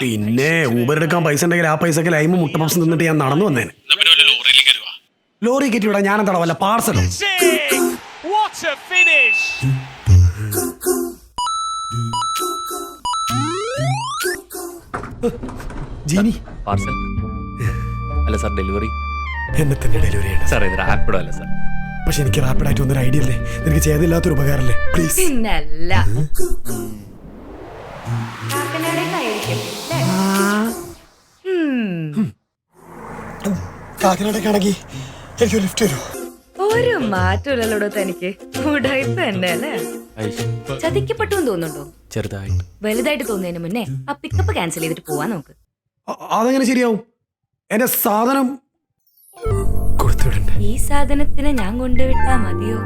പിന്നെ ഊബർ എടുക്കാൻ പൈസ ഉണ്ടെങ്കിൽ ആ പൈസക്ക് ലൈമ് മുട്ട പപ്സ് നിന്നിട്ട് ഞാൻ നടന്നു വന്നേന്. ലോറി കയറ്റി വിടാൻ ഞാൻ എന്താ വല്ല പാർസലോ? ജീനി പാർസൽ അല്ല സാർ, ഡെലിവറി. എന്നെ തന്നെ ഡെലിവറി ചെയ്യണം സാർ, ഇത് റാപ്പിഡോ അല്ല സാർ. പക്ഷെ എനിക്ക് റാപ്പിഡായിട്ട് ഒന്നൊരു ഐഡിയ അല്ലേ, നിനക്ക് ചെയ്തില്ലാത്തൊരു ഉപകാരല്ലേ? പ്ലീസ്. പിന്നല്ല. കാക്കനാടേക്കാണെങ്കിൽ എനിക്കൊരു ലിഫ്റ്റ് തരുമോ? ഒരു മാറ്റമില്ലല്ലോ തനിക്ക്. ഉടായ്പ തന്നെ അല്ലേ? ചതിക്കപ്പെട്ടു എന്ന് തോന്നുന്നുണ്ടോ? ചെറുതായിട്ട്. വലുതായിട്ട് തോന്നുന്നതിന് മുന്നേ ആ പിക്കപ്പ് ക്യാൻസൽ ചെയ്തിട്ട് പോവാൻ നോക്ക്. അതെങ്ങനെ ശരിയാവും? എന്റെ സാധനം കൊടുത്തുവിടണ്ടേ? ഈ സാധനത്തിന് ഞാൻ കൊണ്ടുവിട്ടാ മതിയോ?